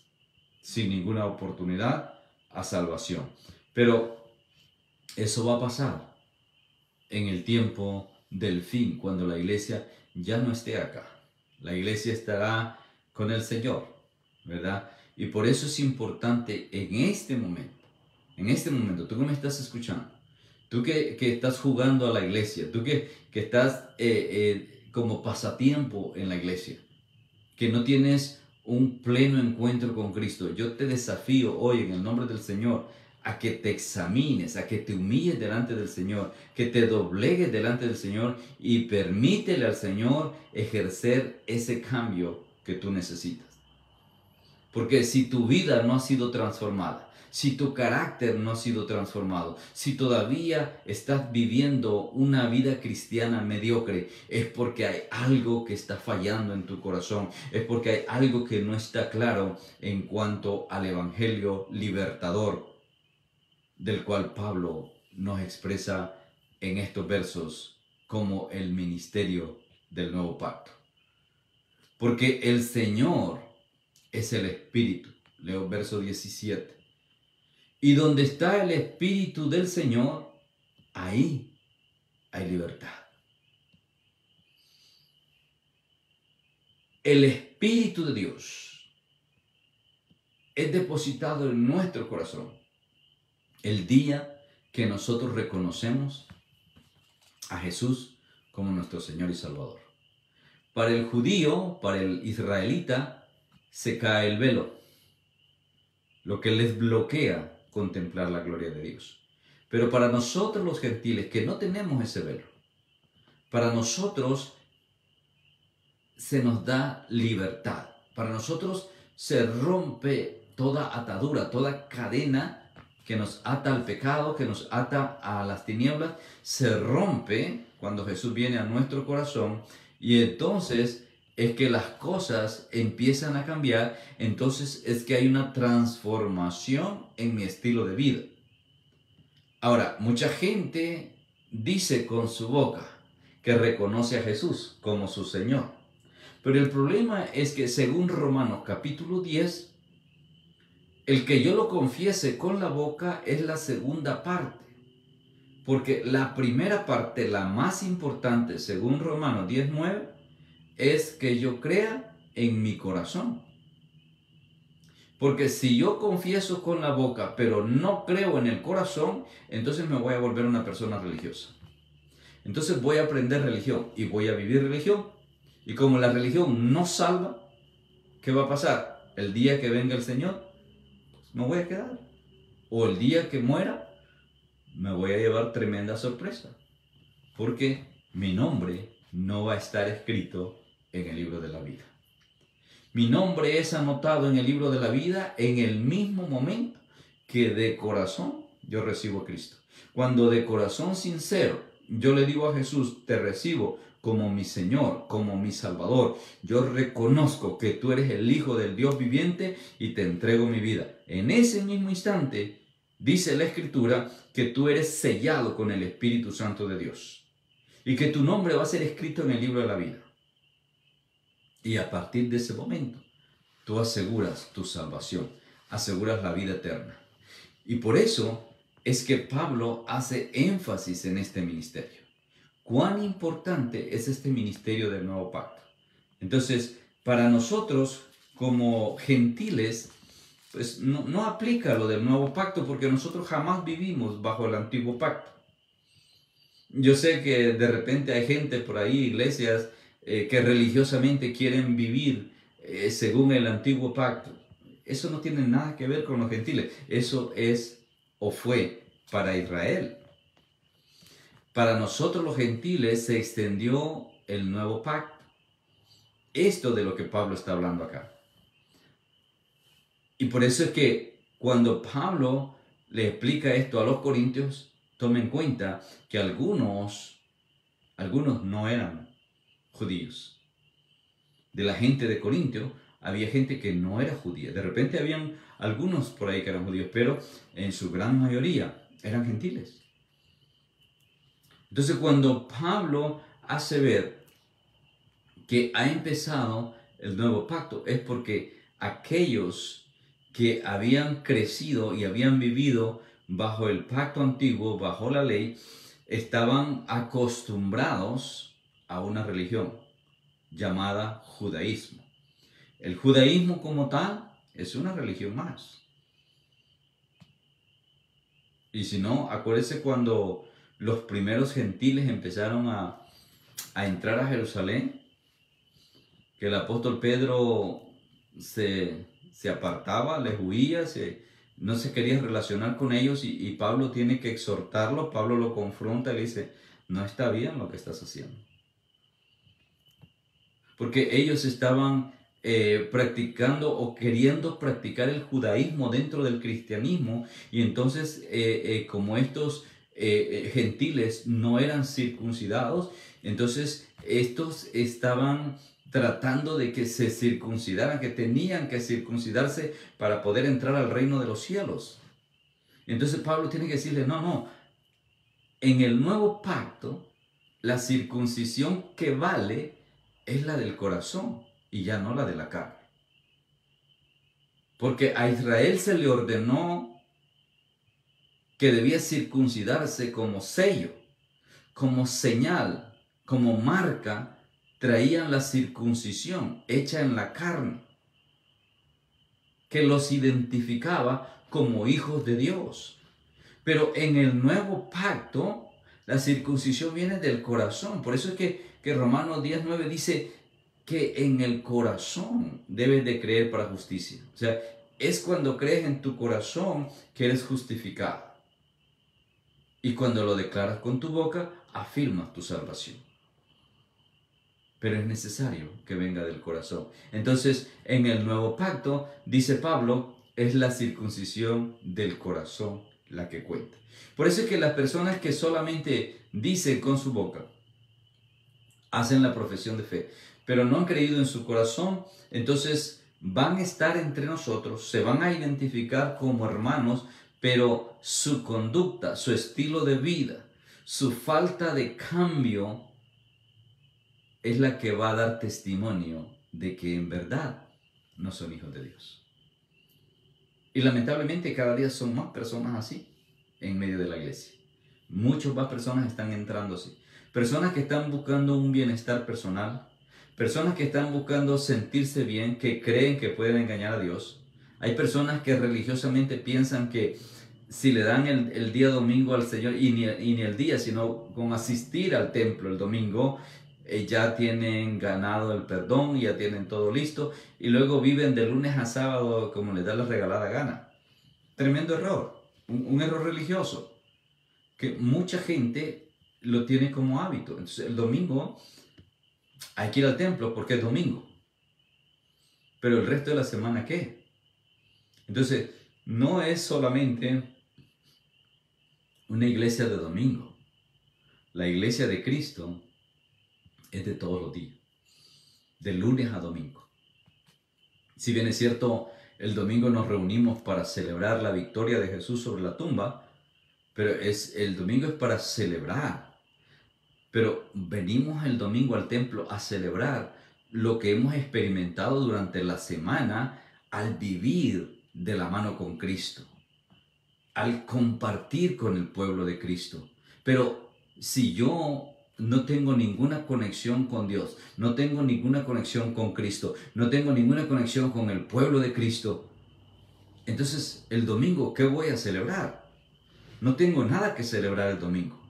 sin ninguna oportunidad a salvación. Pero eso va a pasar en el tiempo del fin, cuando la iglesia ya no esté acá. La iglesia estará con el Señor, ¿verdad? Y por eso es importante en este momento, tú que me estás escuchando, tú que estás jugando a la iglesia, tú que estás como pasatiempo en la iglesia, que no tienes un pleno encuentro con Cristo, yo te desafío hoy en el nombre del Señor a que te examines, a que te humilles delante del Señor, que te doblegues delante del Señor y permítele al Señor ejercer ese cambio que tú necesitas. Porque si tu vida no ha sido transformada, si tu carácter no ha sido transformado, si todavía estás viviendo una vida cristiana mediocre, es porque hay algo que está fallando en tu corazón, es porque hay algo que no está claro en cuanto al evangelio libertador, del cual Pablo nos expresa en estos versos como el ministerio del nuevo pacto. porque el Señor es el Espíritu. Leo verso 17. Y donde está el Espíritu del Señor, ahí hay libertad. El Espíritu de Dios es depositado en nuestro corazón el día que nosotros reconocemos a Jesús como nuestro Señor y Salvador. Para el judío, para el israelita, se cae el velo, lo que les bloquea contemplar la gloria de Dios. Pero para nosotros los gentiles que no tenemos ese velo, para nosotros se nos da libertad. Para nosotros se rompe toda atadura, toda cadena que nos ata al pecado, que nos ata a las tinieblas, se rompe cuando Jesús viene a nuestro corazón, y entonces es que las cosas empiezan a cambiar, entonces es que hay una transformación en mi estilo de vida. Ahora, mucha gente dice con su boca que reconoce a Jesús como su Señor, pero el problema es que según Romanos capítulo 10, el que yo lo confiese con la boca es la segunda parte, porque la primera parte, la más importante, según Romanos 10:9, es que yo crea en mi corazón. Porque si yo confieso con la boca, pero no creo en el corazón, entonces me voy a volver una persona religiosa. Entonces voy a aprender religión y voy a vivir religión. Y como la religión no salva, ¿qué va a pasar? El día que venga el Señor, pues me voy a quedar. O el día que muera, me voy a llevar tremenda sorpresa. Porque mi nombre no va a estar escrito en el libro de la vida. Mi nombre es anotado en el libro de la vida en el mismo momento que de corazón yo recibo a Cristo. Cuando de corazón sincero yo le digo a Jesús, te recibo como mi Señor, como mi Salvador. Yo reconozco que tú eres el Hijo del Dios viviente y te entrego mi vida. En ese mismo instante dice la Escritura que tú eres sellado con el Espíritu Santo de Dios y que tu nombre va a ser escrito en el libro de la vida. Y a partir de ese momento, tú aseguras tu salvación, aseguras la vida eterna. Y por eso es que Pablo hace énfasis en este ministerio. ¿Cuán importante es este ministerio del nuevo pacto? Entonces, para nosotros como gentiles, pues no aplica lo del nuevo pacto porque nosotros jamás vivimos bajo el antiguo pacto. Yo sé que de repente hay gente por ahí, iglesias, que religiosamente quieren vivir según el antiguo pacto. Eso no tiene nada que ver con los gentiles. Eso es o fue para Israel. Para nosotros los gentiles se extendió el nuevo pacto. Esto de lo que Pablo está hablando acá. Y por eso es que cuando Pablo le explica esto a los corintios, tomen en cuenta que algunos no eran judíos. De la gente de Corintio había gente que no era judía. De repente habían algunos por ahí que eran judíos, pero en su gran mayoría eran gentiles. Entonces cuando Pablo hace ver que ha empezado el nuevo pacto, es porque aquellos que habían crecido y habían vivido bajo el pacto antiguo, bajo la ley, estaban acostumbrados a una religión llamada judaísmo. El judaísmo como tal es una religión más. Y si no, acuérdense cuando los primeros gentiles empezaron a entrar a Jerusalén, que el apóstol Pedro se apartaba, les huía, no se quería relacionar con ellos y Pablo tiene que exhortarlo. Pablo lo confronta y le dice, no está bien lo que estás haciendo. Porque ellos estaban practicando o queriendo practicar el judaísmo dentro del cristianismo, y entonces como estos gentiles no eran circuncidados, entonces estos estaban tratando de que se circuncidaran, que tenían que circuncidarse para poder entrar al reino de los cielos. Entonces Pablo tiene que decirle, no, en el nuevo pacto la circuncisión que vale es la del corazón. y ya no la de la carne. Porque a Israel se le ordenó que debía circuncidarse como sello, como señal, como marca, traían la circuncisión hecha en la carne, que los identificaba como hijos de Dios. Pero en el nuevo pacto, la circuncisión viene del corazón. Por eso es que Romanos 10:9 dice que en el corazón debes de creer para justicia. O sea, es cuando crees en tu corazón que eres justificado. Y cuando lo declaras con tu boca, afirmas tu salvación. Pero es necesario que venga del corazón. Entonces, en el nuevo pacto, dice Pablo, es la circuncisión del corazón la que cuenta. Por eso es que las personas que solamente dicen con su boca, hacen la profesión de fe, pero no han creído en su corazón, entonces van a estar entre nosotros, se van a identificar como hermanos, pero su conducta, su estilo de vida, su falta de cambio es la que va a dar testimonio de que en verdad no son hijos de Dios. Y lamentablemente cada día son más personas así en medio de la iglesia. Muchas más personas están entrando así. Personas que están buscando un bienestar personal, personas que están buscando sentirse bien, que creen que pueden engañar a Dios. Hay personas que religiosamente piensan que si le dan el día domingo al Señor, y ni el día, sino con asistir al templo el domingo, ya tienen ganado el perdón, ya tienen todo listo, y luego viven de lunes a sábado como les da la regalada gana. Tremendo error, un error religioso, que mucha gente lo tiene como hábito. Entonces el domingo hay que ir al templo porque es domingo, pero el resto de la semana ¿qué? Entonces no es solamente una iglesia de domingo, la iglesia de Cristo es de todos los días, de lunes a domingo. Si bien es cierto, el domingo nos reunimos para celebrar la victoria de Jesús sobre la tumba, pero el domingo es para celebrar. Pero venimos el domingo al templo a celebrar lo que hemos experimentado durante la semana al vivir de la mano con Cristo, al compartir con el pueblo de Cristo. Pero si yo no tengo ninguna conexión con Dios, no tengo ninguna conexión con Cristo, no tengo ninguna conexión con el pueblo de Cristo, entonces el domingo, ¿qué voy a celebrar? No tengo nada que celebrar el domingo.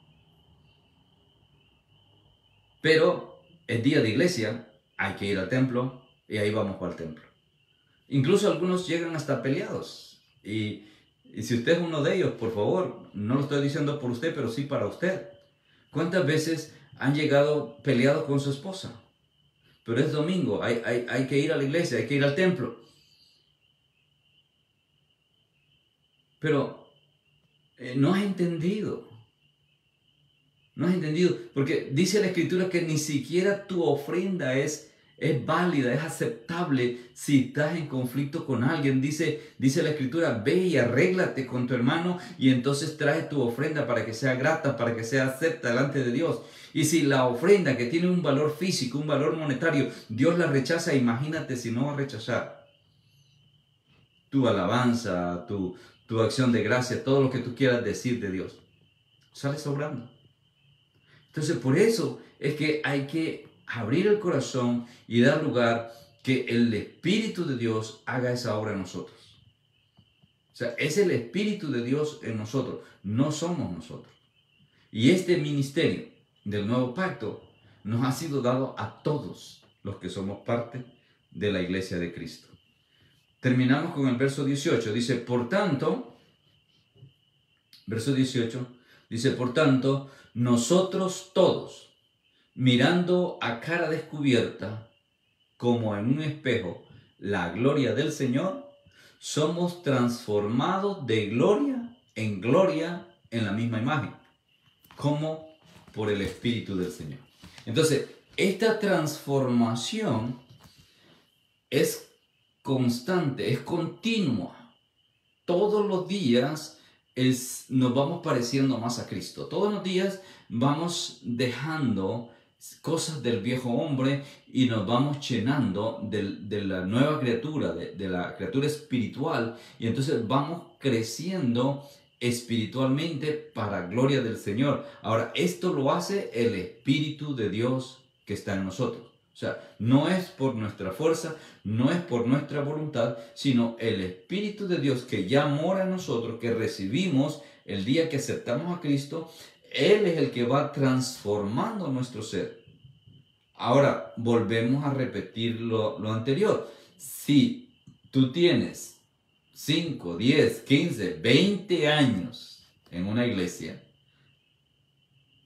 Pero es día de iglesia, hay que ir al templo y ahí vamos para el templo. Incluso algunos llegan hasta peleados. Y si usted es uno de ellos, por favor, no lo estoy diciendo por usted, pero sí para usted. ¿Cuántas veces han llegado peleados con su esposa? Pero es domingo, hay que ir a la iglesia, hay que ir al templo. Pero no has entendido. No has entendido, porque dice la Escritura que ni siquiera tu ofrenda es válida, es aceptable si estás en conflicto con alguien. Dice la Escritura, ve y arréglate con tu hermano y entonces trae tu ofrenda para que sea grata, para que sea acepta delante de Dios. Y si la ofrenda que tiene un valor físico, un valor monetario, Dios la rechaza, imagínate si no va a rechazar tu alabanza, tu acción de gracia, todo lo que tú quieras decir de Dios. Sale sobrando. Entonces, por eso es que hay que abrir el corazón y dar lugar que el Espíritu de Dios haga esa obra en nosotros. O sea, es el Espíritu de Dios en nosotros, no somos nosotros. Y este ministerio del nuevo pacto nos ha sido dado a todos los que somos parte de la iglesia de Cristo. Terminamos con el verso 18. Dice, por tanto, verso 18, dice, por tanto, nosotros todos, mirando a cara descubierta, como en un espejo, la gloria del Señor, somos transformados de gloria en la misma imagen, como por el Espíritu del Señor. Entonces, esta transformación es constante, es continua. Todos los días nos vamos pareciendo más a Cristo. Todos los días vamos dejando cosas del viejo hombre y nos vamos llenando de la nueva criatura, de la criatura espiritual, y entonces vamos creciendo espiritualmente para gloria del Señor. Ahora, esto lo hace el Espíritu de Dios que está en nosotros. O sea, no es por nuestra fuerza, no es por nuestra voluntad, sino el Espíritu de Dios que ya mora en nosotros, que recibimos el día que aceptamos a Cristo. Él es el que va transformando nuestro ser. Ahora, volvemos a repetir lo anterior. Si tú tienes 5, 10, 15, 20 años en una iglesia,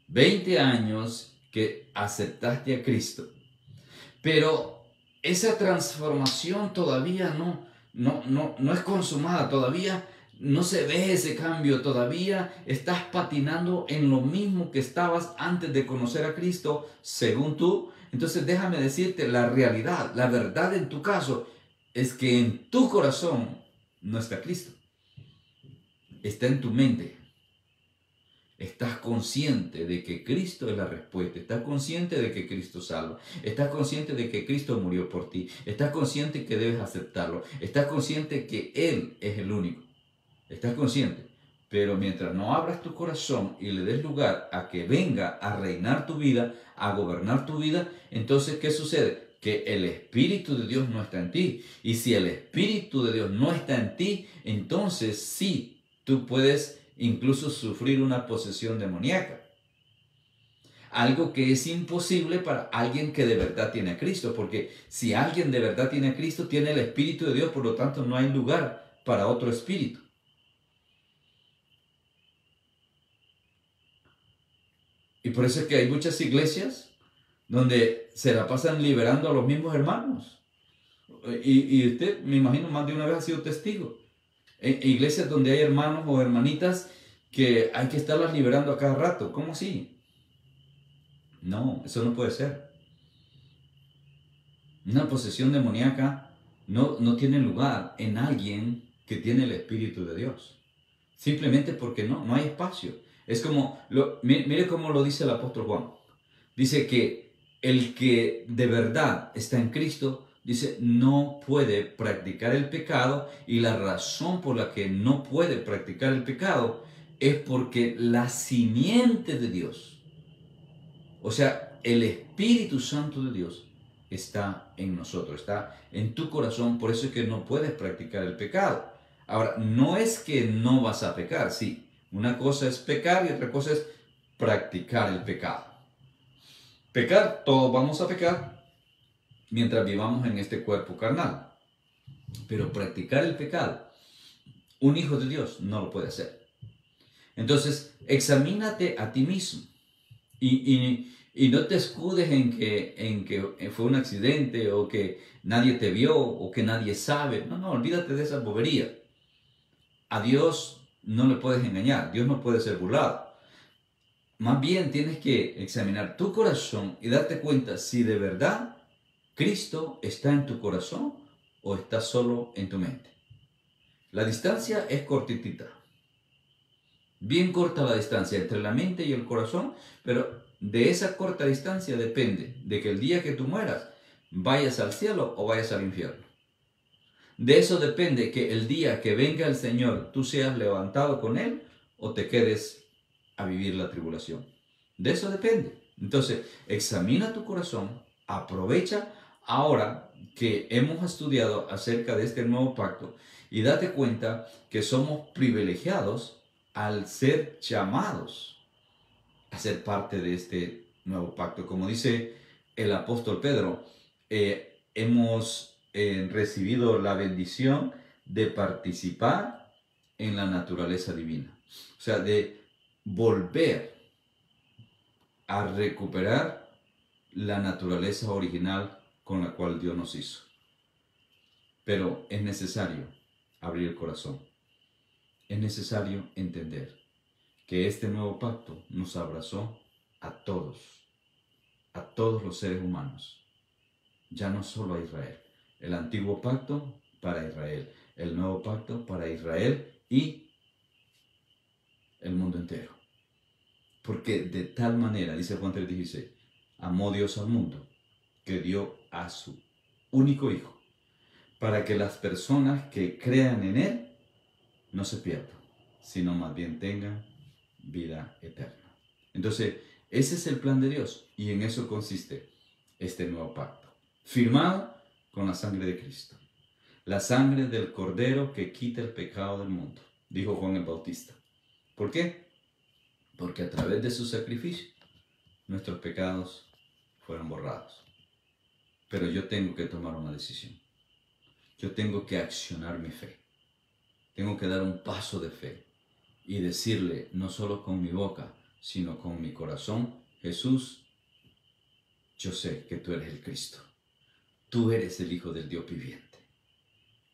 20 años que aceptaste a Cristo, pero esa transformación todavía no es consumada, todavía no se ve ese cambio, todavía estás patinando en lo mismo que estabas antes de conocer a Cristo, según tú. Entonces déjame decirte la realidad, la verdad en tu caso es que en tu corazón no está Cristo, está en tu mente. Estás consciente de que Cristo es la respuesta, estás consciente de que Cristo salva, estás consciente de que Cristo murió por ti, estás consciente que debes aceptarlo, estás consciente que Él es el único, estás consciente. Pero mientras no abras tu corazón y le des lugar a que venga a reinar tu vida, a gobernar tu vida, entonces ¿qué sucede? Que el Espíritu de Dios no está en ti. Y si el Espíritu de Dios no está en ti, entonces sí, tú puedes incluso sufrir una posesión demoníaca. Algo que es imposible para alguien que de verdad tiene a Cristo, porque si alguien de verdad tiene a Cristo, tiene el Espíritu de Dios, por lo tanto no hay lugar para otro espíritu. Y por eso es que hay muchas iglesias donde se la pasan liberando a los mismos hermanos. Y usted, me imagino, más de una vez ha sido testigo. Iglesias donde hay hermanos o hermanitas que hay que estarlas liberando a cada rato. ¿Cómo así? No, eso no puede ser. Una posesión demoníaca no tiene lugar en alguien que tiene el Espíritu de Dios. Simplemente porque no hay espacio. Es como, mire cómo lo dice el apóstol Juan. Dice que el que de verdad está en Cristo, dice, no puede practicar el pecado, y la razón por la que no puede practicar el pecado es porque la simiente de Dios, o sea, el Espíritu Santo de Dios, está en nosotros, está en tu corazón, por eso es que no puedes practicar el pecado. Ahora, no es que no vas a pecar, sí, una cosa es pecar y otra cosa es practicar el pecado. Pecar, todos vamos a pecar mientras vivamos en este cuerpo carnal. Pero practicar el pecado, un hijo de Dios no lo puede hacer. Entonces, examínate a ti mismo y no te escudes en que fue un accidente o que nadie te vio o que nadie sabe. No, olvídate de esa bobería. A Dios no le puedes engañar, Dios no puede ser burlado. Más bien tienes que examinar tu corazón y darte cuenta si de verdad Cristo está en tu corazón o está solo en tu mente. La distancia es cortitita. Bien corta la distancia entre la mente y el corazón, pero de esa corta distancia depende de que el día que tú mueras vayas al cielo o vayas al infierno. De eso depende que el día que venga el Señor tú seas levantado con Él o te quedes a vivir la tribulación. De eso depende. Entonces, examina tu corazón, aprovecha ahora que hemos estudiado acerca de este nuevo pacto y date cuenta que somos privilegiados al ser llamados a ser parte de este nuevo pacto. Como dice el apóstol Pedro, hemos recibido la bendición de participar en la naturaleza divina. O sea, de volver a recuperar la naturaleza original con la cual Dios nos hizo. Pero es necesario abrir el corazón. Es necesario entender que este nuevo pacto nos abrazó a todos los seres humanos, ya no solo a Israel. El antiguo pacto para Israel, el nuevo pacto para Israel y el mundo entero. Porque de tal manera, dice Juan 3:16, amó Dios al mundo, que dio a su único Hijo, para que las personas que crean en Él no se pierdan, sino más bien tengan vida eterna. Entonces, ese es el plan de Dios, y en eso consiste este nuevo pacto, firmado con la sangre de Cristo, la sangre del Cordero que quita el pecado del mundo, dijo Juan el Bautista. ¿Por qué? Porque a través de su sacrificio, nuestros pecados fueron borrados. Pero yo tengo que tomar una decisión. Yo tengo que accionar mi fe. Tengo que dar un paso de fe y decirle, no solo con mi boca, sino con mi corazón, Jesús, yo sé que tú eres el Cristo. Tú eres el Hijo del Dios viviente.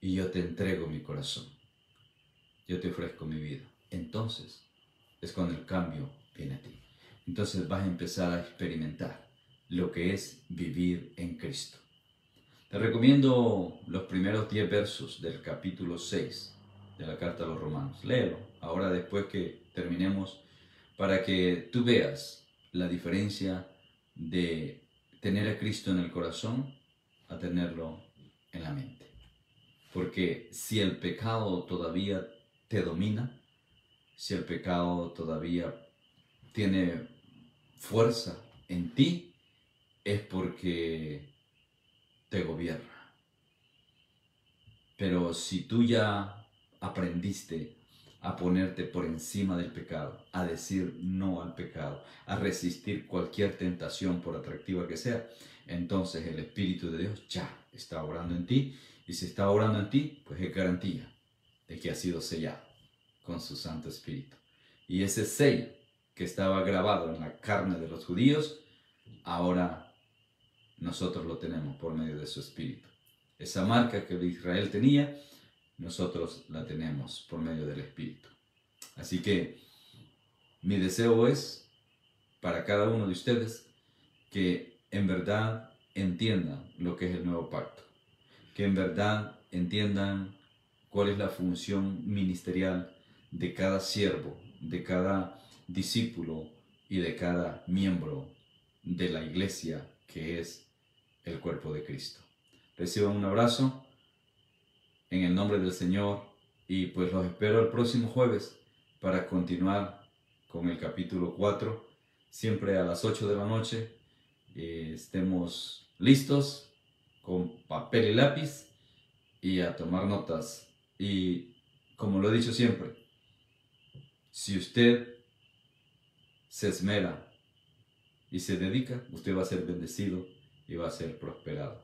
Y yo te entrego mi corazón. Yo te ofrezco mi vida. Entonces es cuando el cambio viene a ti. Entonces vas a empezar a experimentar lo que es vivir en Cristo. Te recomiendo los primeros 10 versos del capítulo 6 de la carta a los Romanos. Léelo ahora después que terminemos para que tú veas la diferencia de tener a Cristo en el corazón a tenerlo en la mente. Porque si el pecado todavía te domina, si el pecado todavía tiene fuerza en ti, es porque te gobierna. Pero si tú ya aprendiste a ponerte por encima del pecado, a decir no al pecado, a resistir cualquier tentación por atractiva que sea, entonces el Espíritu de Dios ya está obrando en ti, y si está obrando en ti, pues es garantía de que ha sido sellado con su Santo Espíritu. Y ese sello que estaba grabado en la carne de los judíos, ahora nosotros lo tenemos por medio de su Espíritu. Esa marca que Israel tenía, nosotros la tenemos por medio del Espíritu. Así que mi deseo es para cada uno de ustedes que en verdad entiendan lo que es el nuevo pacto, que en verdad entiendan cuál es la función ministerial de cada siervo, de cada discípulo y de cada miembro de la iglesia que es el cuerpo de Cristo. Reciban un abrazo en el nombre del Señor y pues los espero el próximo jueves para continuar con el capítulo 4, siempre a las 8 de la noche. Estemos listos con papel y lápiz y a tomar notas. Y como lo he dicho siempre, si usted se esmera y se dedica, usted va a ser bendecido y va a ser prosperado.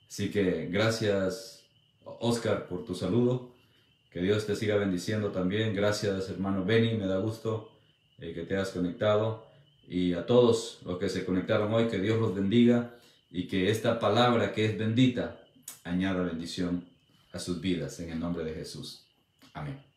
Así que gracias, Oscar, por tu saludo. Que Dios te siga bendiciendo también. Gracias, hermano Benny, me da gusto que te hayas conectado. Y a todos los que se conectaron hoy, que Dios los bendiga y que esta palabra que es bendita añada bendición a sus vidas en el nombre de Jesús. Amén.